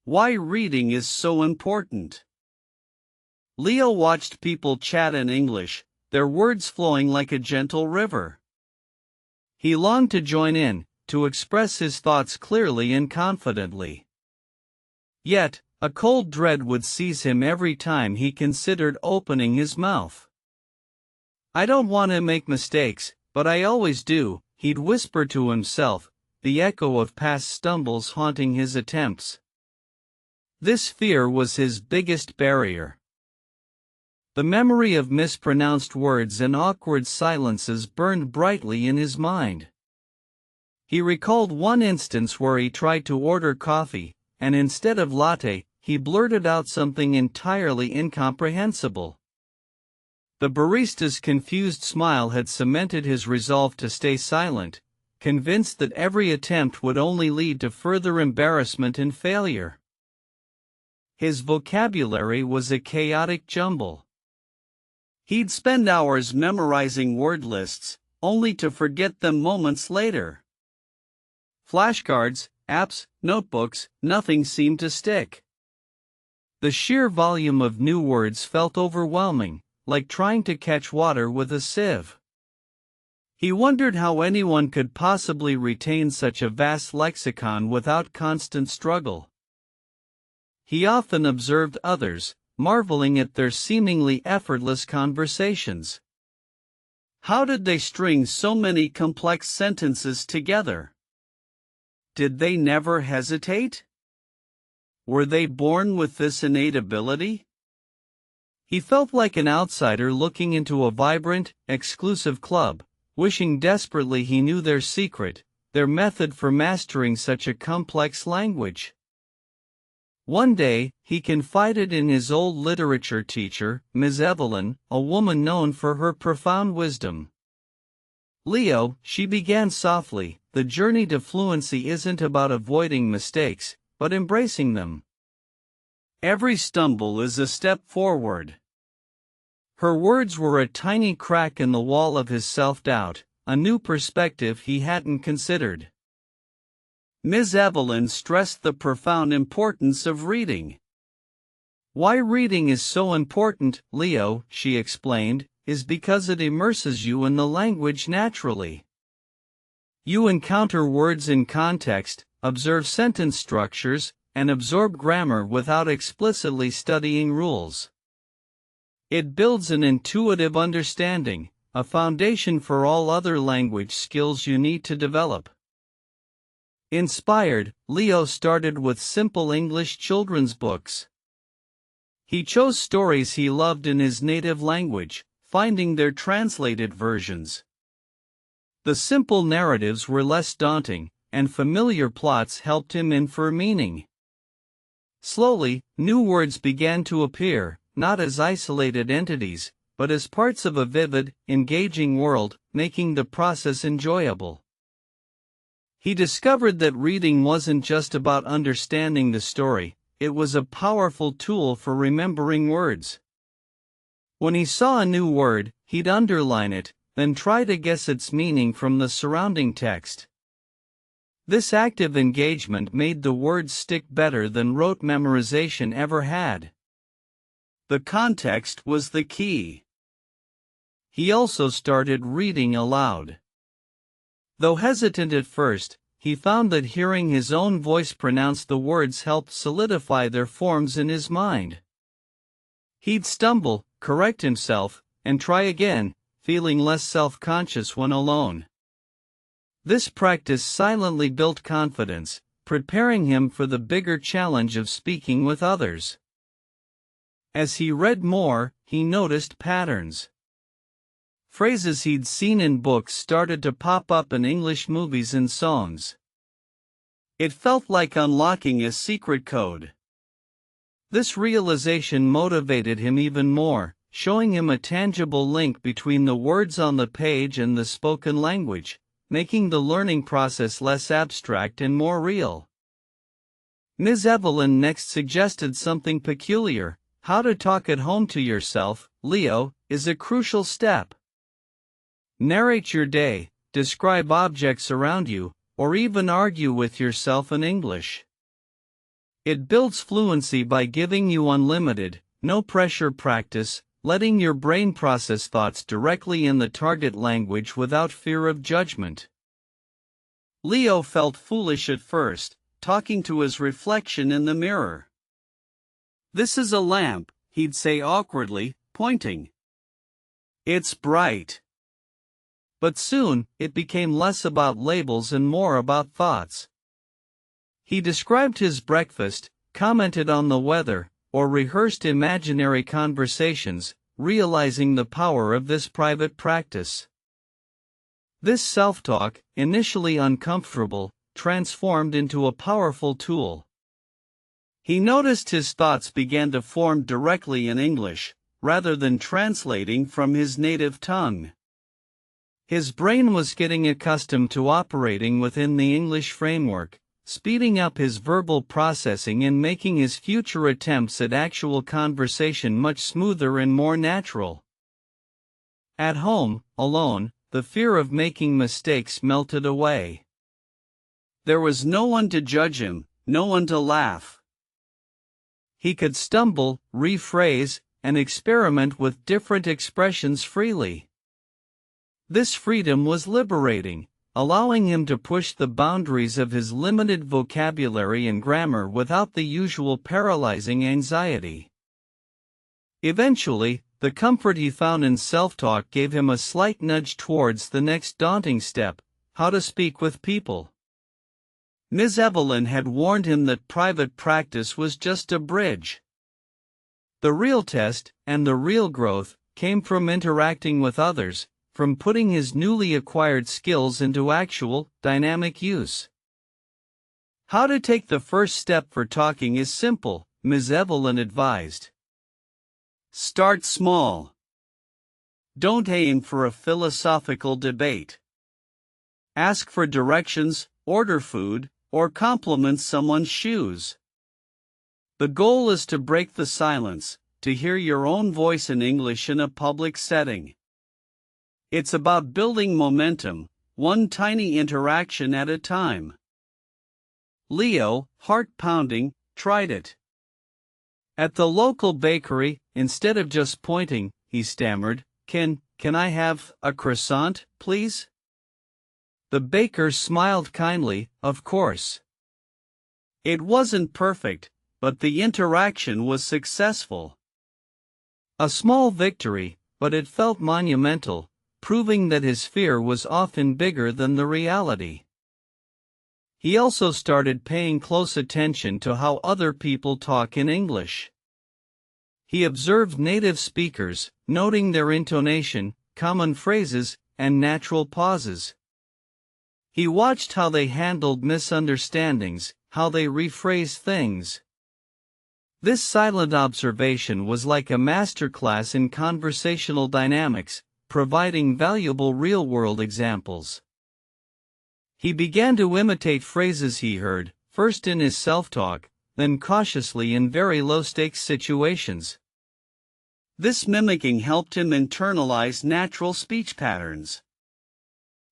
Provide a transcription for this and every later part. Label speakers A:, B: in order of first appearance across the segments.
A: Why reading is so important. Leo watched people chat in English, their words flowing like a gentle river. He longed to join in, to express his thoughts clearly and confidently. Yet, a cold dread would seize him every time he considered opening his mouth. "I don't want to make mistakes, but I always do," he'd whisper to himself, the echo of past stumbles haunting his attempts. This fear was his biggest barrier. The memory of mispronounced words and awkward silences burned brightly in his mind. He recalled one instance where he tried to order coffee, and instead of latte, he blurted out something entirely incomprehensible. The barista's confused smile had cemented his resolve to stay silent, convinced that every attempt would only lead to further embarrassment and failure. His vocabulary was a chaotic jumble. He'd spend hours memorizing word lists, only to forget them moments later. Flashcards, apps, notebooks, nothing seemed to stick. The sheer volume of new words felt overwhelming, like trying to catch water with a sieve. He wondered how anyone could possibly retain such a vast lexicon without constant struggle. He often observed others, marveling at their seemingly effortless conversations. How did they string so many complex sentences together? Did they never hesitate? Were they born with this innate ability? He felt like an outsider looking into a vibrant, exclusive club, wishing desperately he knew their secret, their method for mastering such a complex language. One day, he confided in his old literature teacher, Ms. Evelyn, a woman known for her profound wisdom. "Leo," she began softly, "the journey to fluency isn't about avoiding mistakes, but embracing them. Every stumble is a step forward." Her words were a tiny crack in the wall of his self-doubt, a new perspective he hadn't considered. Ms. Evelyn stressed the profound importance of reading. "Why reading is so important, Leo," she explained, "is because it immerses you in the language naturally. You encounter words in context, observe sentence structures, and absorb grammar without explicitly studying rules. It builds an intuitive understanding, a foundation for all other language skills you need to develop." Inspired, Leo started with simple English children's books. He chose stories he loved in his native language, finding their translated versions. The simple narratives were less daunting, and familiar plots helped him infer meaning. Slowly, new words began to appear, not as isolated entities, but as parts of a vivid, engaging world, making the process enjoyable. He discovered that reading wasn't just about understanding the story, it was a powerful tool for remembering words. When he saw a new word, he'd underline it, then try to guess its meaning from the surrounding text. This active engagement made the words stick better than rote memorization ever had. The context was the key. He also started reading aloud. Though hesitant at first, he found that hearing his own voice pronounce the words helped solidify their forms in his mind. He'd stumble, correct himself, and try again, feeling less self-conscious when alone. This practice silently built confidence, preparing him for the bigger challenge of speaking with others. As he read more, he noticed patterns. Phrases he'd seen in books started to pop up in English movies and songs. It felt like unlocking a secret code. This realization motivated him even more, showing him a tangible link between the words on the page and the spoken language, making the learning process less abstract and more real. Ms. Evelyn next suggested something peculiar. How to talk at home to yourself, Leo, is a crucial step. Narrate your day, describe objects around you, or even argue with yourself in English. It builds fluency by giving you unlimited, no-pressure practice, letting your brain process thoughts directly in the target language without fear of judgment. Leo felt foolish at first, talking to his reflection in the mirror. "This is a lamp," he'd say awkwardly, pointing. "It's bright." But soon, it became less about labels and more about thoughts. He described his breakfast, commented on the weather, or rehearsed imaginary conversations, realizing the power of this private practice. This self-talk, initially uncomfortable, transformed into a powerful tool. He noticed his thoughts began to form directly in English, rather than translating from his native tongue. His brain was getting accustomed to operating within the English framework, speeding up his verbal processing and making his future attempts at actual conversation much smoother and more natural. At home, alone, the fear of making mistakes melted away. There was no one to judge him, no one to laugh. He could stumble, rephrase, and experiment with different expressions freely. This freedom was liberating, allowing him to push the boundaries of his limited vocabulary and grammar without the usual paralyzing anxiety. Eventually, the comfort he found in self-talk gave him a slight nudge towards the next daunting step: how to speak with people. Ms. Evelyn had warned him that private practice was just a bridge. The real test, and the real growth, came from interacting with others, from putting his newly acquired skills into actual, dynamic use. How to take the first step for talking is simple, Ms. Evelyn advised. Start small. Don't aim for a philosophical debate. Ask for directions, order food, or compliment someone's shoes. The goal is to break the silence, to hear your own voice in English in a public setting. It's about building momentum, one tiny interaction at a time. Leo, heart pounding, tried it. At the local bakery, instead of just pointing, he stammered, Can I have a croissant, please?" The baker smiled kindly, "Of course." It wasn't perfect, but the interaction was successful. A small victory, but it felt monumental, proving that his fear was often bigger than the reality. He also started paying close attention to how other people talk in English. He observed native speakers, noting their intonation, common phrases, and natural pauses. He watched how they handled misunderstandings, how they rephrased things. This silent observation was like a masterclass in conversational dynamics, providing valuable real-world examples. He began to imitate phrases he heard, first in his self-talk, then cautiously in very low-stakes situations. This mimicking helped him internalize natural speech patterns.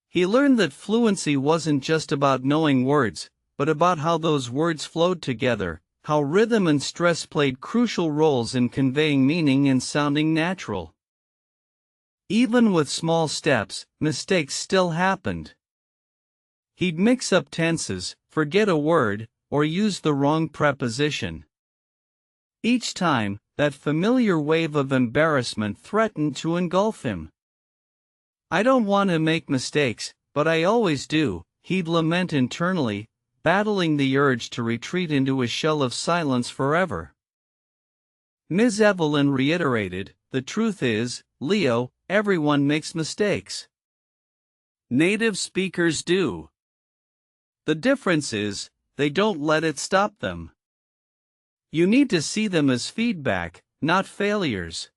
A: He learned that fluency wasn't just about knowing words, but about how those words flowed together, how rhythm and stress played crucial roles in conveying meaning and sounding natural. Even with small steps, mistakes still happened. He'd mix up tenses, forget a word, or use the wrong preposition. Each time, that familiar wave of embarrassment threatened to engulf him. "I don't want to make mistakes, but I always do," he'd lament internally, battling the urge to retreat into a shell of silence forever. Ms. Evelyn reiterated, "The truth is, Leo, everyone makes mistakes. Native speakers do. The difference is, they don't let it stop them. You need to see them as feedback, not failures.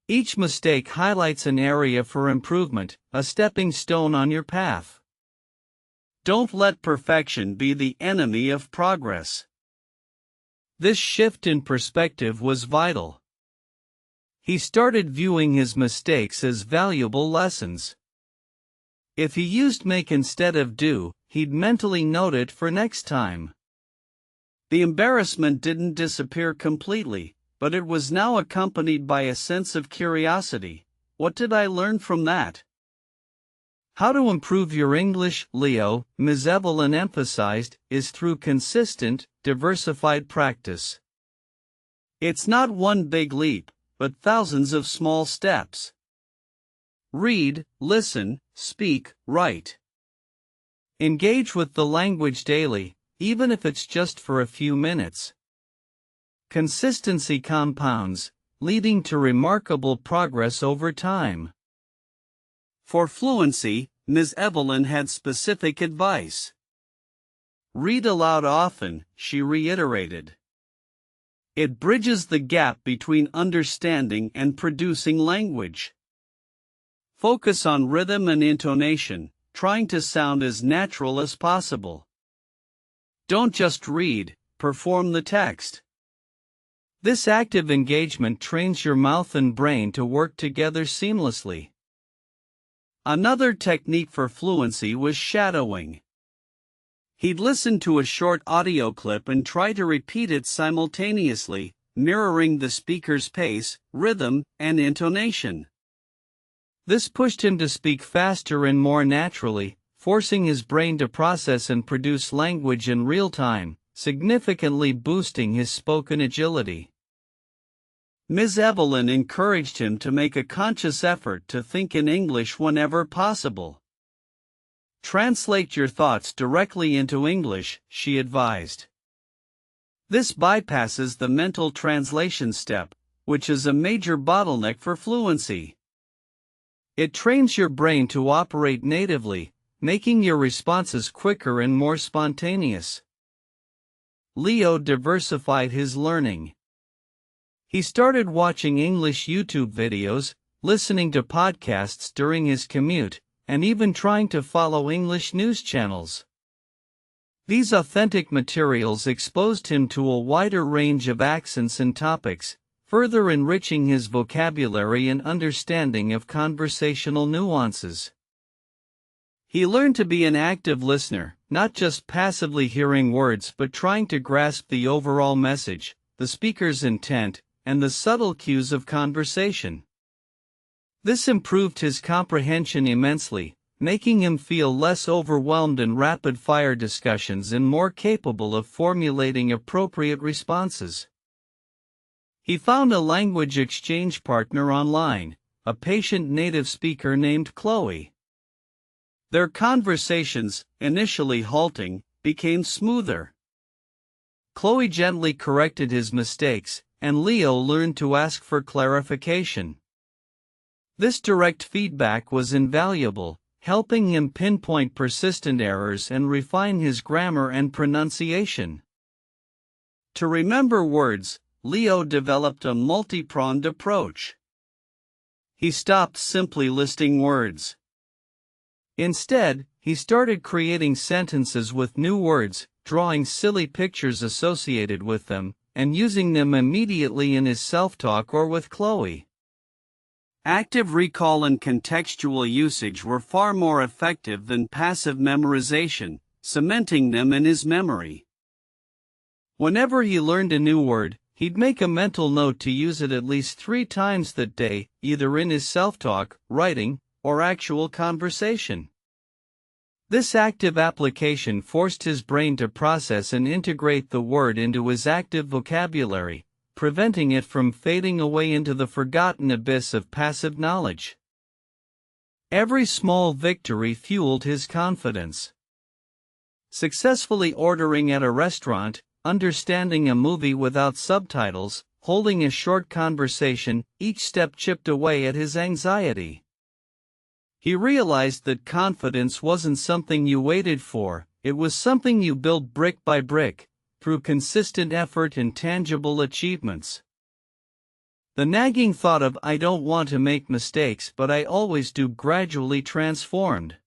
A: Each mistake highlights an area for improvement, a stepping stone on your path. Don't let perfection be the enemy of progress." This shift in perspective was vital. He started viewing his mistakes as valuable lessons. If he used make instead of do, he'd mentally note it for next time. The embarrassment didn't disappear completely, but it was now accompanied by a sense of curiosity. What did I learn from that? How to improve your English, Leo, Ms. Evelyn emphasized, is through consistent, diversified practice. It's not one big leap, but thousands of small steps. Read, listen, speak, write. Engage with the language daily, even if it's just for a few minutes. Consistency compounds, leading to remarkable progress over time. For fluency, Ms. Evelyn had specific advice. Read aloud often, she reiterated. It bridges the gap between understanding and producing language. Focus on rhythm and intonation, trying to sound as natural as possible. Don't just read, perform the text. This active engagement trains your mouth and brain to work together seamlessly. Another technique for fluency was shadowing. He'd listen to a short audio clip and try to repeat it simultaneously, mirroring the speaker's pace, rhythm, and intonation. This pushed him to speak faster and more naturally, forcing his brain to process and produce language in real time, significantly boosting his spoken agility. Ms. Evelyn encouraged him to make a conscious effort to think in English whenever possible. Translate your thoughts directly into English, she advised. This bypasses the mental translation step, which is a major bottleneck for fluency. It trains your brain to operate natively, making your responses quicker and more spontaneous. Leo diversified his learning. He started watching English YouTube videos, listening to podcasts during his commute, and even trying to follow English news channels. These authentic materials exposed him to a wider range of accents and topics, further enriching his vocabulary and understanding of conversational nuances. He learned to be an active listener, not just passively hearing words but trying to grasp the overall message, the speaker's intent, and the subtle cues of conversation. This improved his comprehension immensely, making him feel less overwhelmed in rapid-fire discussions and more capable of formulating appropriate responses. He found a language exchange partner online, a patient native speaker named Chloe. Their conversations, initially halting, became smoother. Chloe gently corrected his mistakes, and Leo learned to ask for clarification. This direct feedback was invaluable, helping him pinpoint persistent errors and refine his grammar and pronunciation. To remember words, Leo developed a multi-pronged approach. He stopped simply listing words. Instead, he started creating sentences with new words, drawing silly pictures associated with them, and using them immediately in his self-talk or with Chloe. Active recall and contextual usage were far more effective than passive memorization, cementing them in his memory. Whenever he learned a new word, he'd make a mental note to use it at least 3 times that day, either in his self-talk, writing, or actual conversation. This active application forced his brain to process and integrate the word into his active vocabulary, preventing it from fading away into the forgotten abyss of passive knowledge. Every small victory fueled his confidence. Successfully ordering at a restaurant, understanding a movie without subtitles, holding a short conversation, each step chipped away at his anxiety. He realized that confidence wasn't something you waited for, it was something you built brick by brick, through consistent effort and tangible achievements. The nagging thought of "I don't want to make mistakes but I always do" gradually transformed.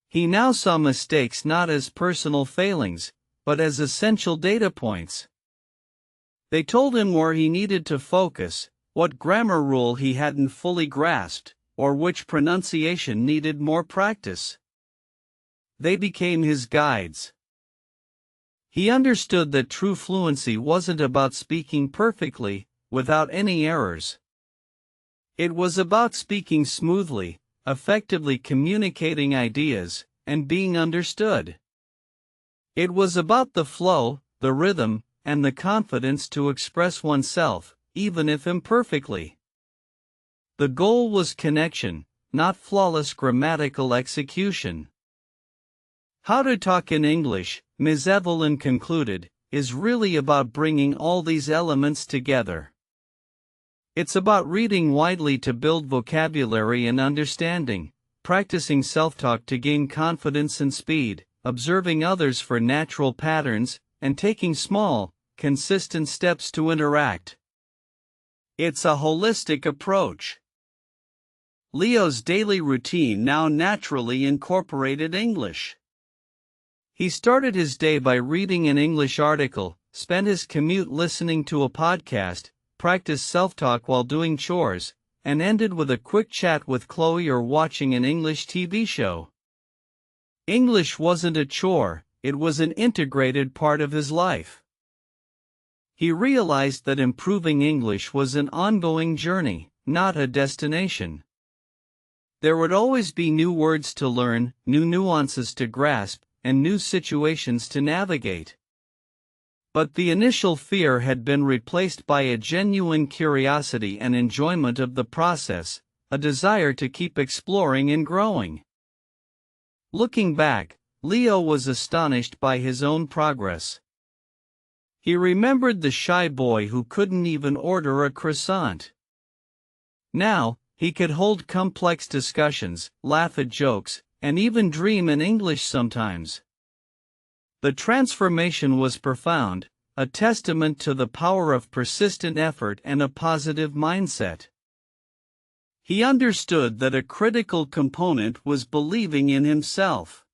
A: He now saw mistakes not as personal failings, but as essential data points. They told him where he needed to focus, what grammar rule he hadn't fully grasped, or which pronunciation needed more practice. They became his guides. He understood that true fluency wasn't about speaking perfectly, without any errors. It was about speaking smoothly, effectively communicating ideas, and being understood. It was about the flow, the rhythm, and the confidence to express oneself, even if imperfectly. The goal was connection, not flawless grammatical execution. How to Talk in English, Ms. Evelyn concluded, is really about bringing all these elements together. It's about reading widely to build vocabulary and understanding, practicing self-talk to gain confidence and speed, observing others for natural patterns, and taking small, consistent steps to interact. It's a holistic approach. Leo's daily routine now naturally incorporated English. He started his day by reading an English article, spent his commute listening to a podcast, practiced self-talk while doing chores, and ended with a quick chat with Chloe or watching an English TV show. English wasn't a chore, it was an integrated part of his life. He realized that improving English was an ongoing journey, not a destination. There would always be new words to learn, new nuances to grasp, and new situations to navigate. But the initial fear had been replaced by a genuine curiosity and enjoyment of the process, a desire to keep exploring and growing. Looking back, Leo was astonished by his own progress. He remembered the shy boy who couldn't even order a croissant. Now, he could hold complex discussions, laugh at jokes, and even dream in English sometimes. The transformation was profound, a testament to the power of persistent effort and a positive mindset. He understood that a critical component was believing in himself.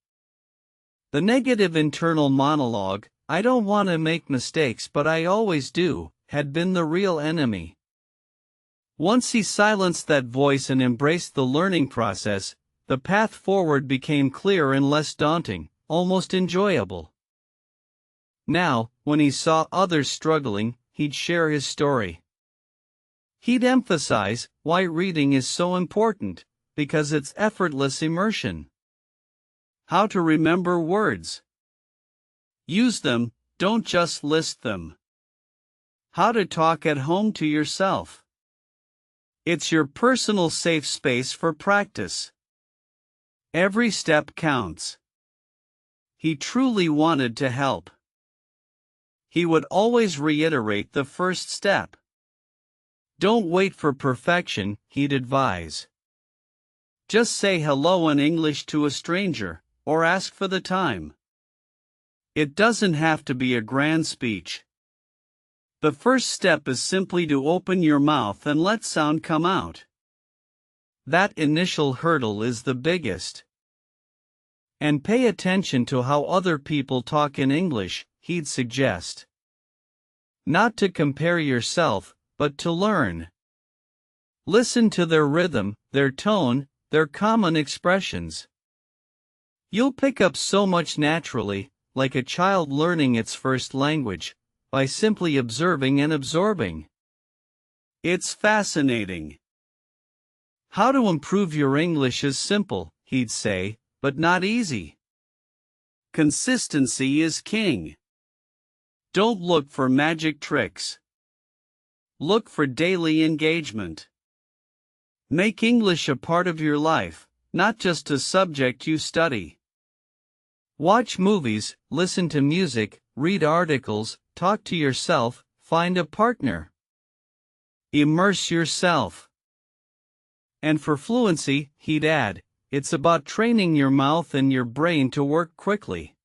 A: The negative internal monologue, "I don't want to make mistakes but I always do," had been the real enemy. Once he silenced that voice and embraced the learning process, the path forward became clear and less daunting, almost enjoyable. Now, when he saw others struggling, he'd share his story. He'd emphasize why reading is so important, because it's effortless immersion. How to remember words. Use them, don't just list them. How to talk at home to yourself. It's your personal safe space for practice. Every step counts. He truly wanted to help. He would always reiterate the first step. Don't wait for perfection, he'd advise. Just say hello in English to a stranger, or ask for the time. It doesn't have to be a grand speech. The first step is simply to open your mouth and let sound come out. That initial hurdle is the biggest. And pay attention to how other people talk in English, he'd suggest. Not to compare yourself, but to learn. Listen to their rhythm, their tone, their common expressions. You'll pick up so much naturally, like a child learning its first language, by simply observing and absorbing. It's fascinating. How to improve your English is simple, he'd say, but not easy. Consistency is king. Don't look for magic tricks. Look for daily engagement. Make English a part of your life, not just a subject you study. Watch movies, listen to music, read articles, talk to yourself, find a partner. Immerse yourself. And for fluency, he'd add, it's about training your mouth and your brain to work quickly.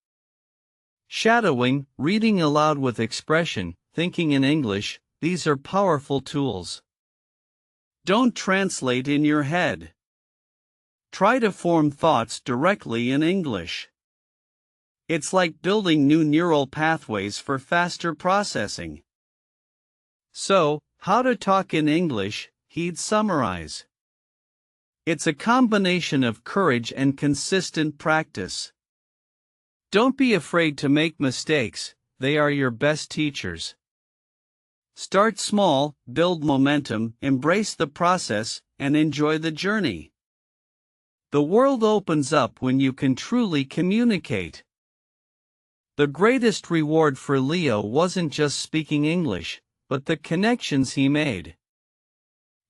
A: Shadowing, reading aloud with expression, thinking in English, these are powerful tools. Don't translate in your head. Try to form thoughts directly in English. It's like building new neural pathways for faster processing. So, how to talk in English, he'd summarize. It's a combination of courage and consistent practice. Don't be afraid to make mistakes, they are your best teachers. Start small, build momentum, embrace the process, and enjoy the journey. The world opens up when you can truly communicate. The greatest reward for Leo wasn't just speaking English, but the connections he made.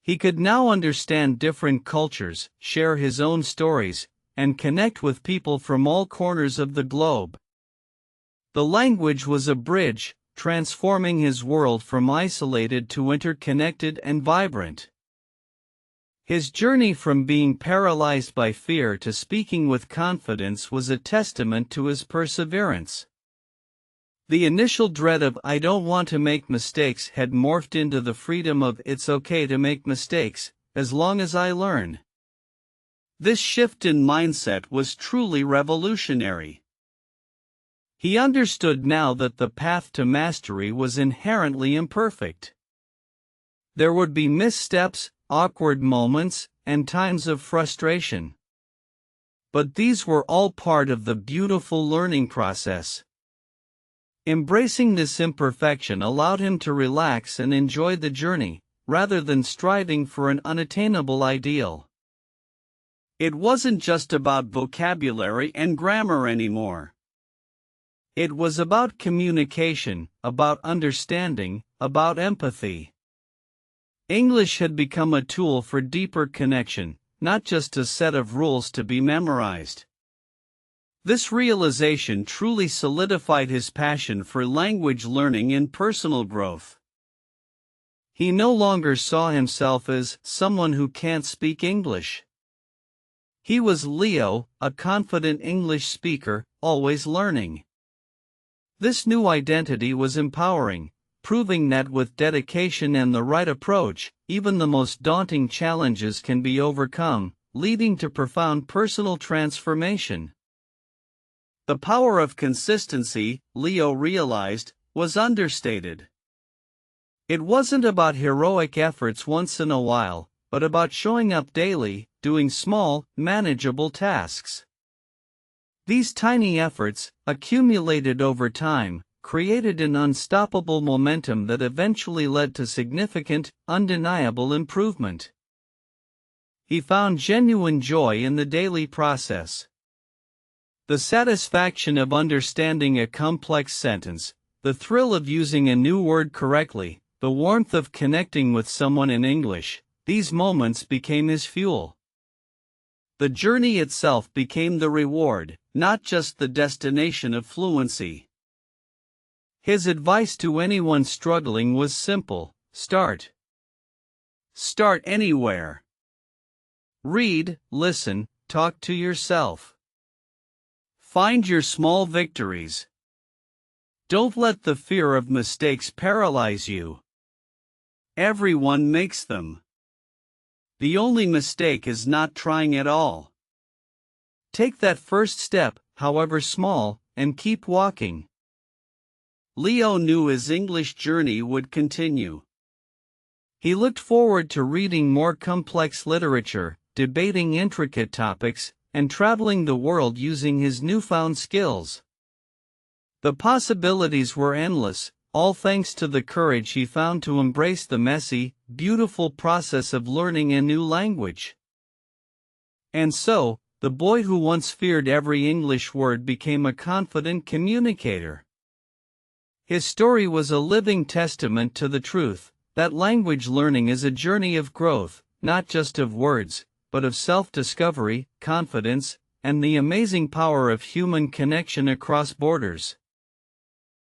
A: He could now understand different cultures, share his own stories, and connect with people from all corners of the globe. The language was a bridge, transforming his world from isolated to interconnected and vibrant. His journey from being paralyzed by fear to speaking with confidence was a testament to his perseverance. The initial dread of "I don't want to make mistakes" had morphed into the freedom of "it's okay to make mistakes, as long as I learn." This shift in mindset was truly revolutionary. He understood now that the path to mastery was inherently imperfect. There would be missteps, awkward moments, and times of frustration. But these were all part of the beautiful learning process. Embracing this imperfection allowed him to relax and enjoy the journey, rather than striving for an unattainable ideal. It wasn't just about vocabulary and grammar anymore. It was about communication, about understanding, about empathy. English had become a tool for deeper connection, not just a set of rules to be memorized. This realization truly solidified his passion for language learning and personal growth. He no longer saw himself as someone who can't speak English. He was Leo, a confident English speaker, always learning. This new identity was empowering, proving that with dedication and the right approach, even the most daunting challenges can be overcome, leading to profound personal transformation. The power of consistency, Leo realized, was understated. It wasn't about heroic efforts once in a while, but about showing up daily, doing small, manageable tasks. These tiny efforts, accumulated over time, created an unstoppable momentum that eventually led to significant, undeniable improvement. He found genuine joy in the daily process. The satisfaction of understanding a complex sentence, the thrill of using a new word correctly, the warmth of connecting with someone in English, these moments became his fuel. The journey itself became the reward, not just the destination of fluency. His advice to anyone struggling was simple: start. Start anywhere. Read, listen, talk to yourself. Find your small victories. Don't let the fear of mistakes paralyze you. Everyone makes them. The only mistake is not trying at all. Take that first step, however small, and keep walking. Leo knew his English journey would continue. He looked forward to reading more complex literature, debating intricate topics, and traveling the world using his newfound skills. The possibilities were endless, all thanks to the courage he found to embrace the messy, beautiful process of learning a new language. And so, the boy who once feared every English word became a confident communicator. His story was a living testament to the truth that language learning is a journey of growth, not just of words, but of self-discovery, confidence, and the amazing power of human connection across borders.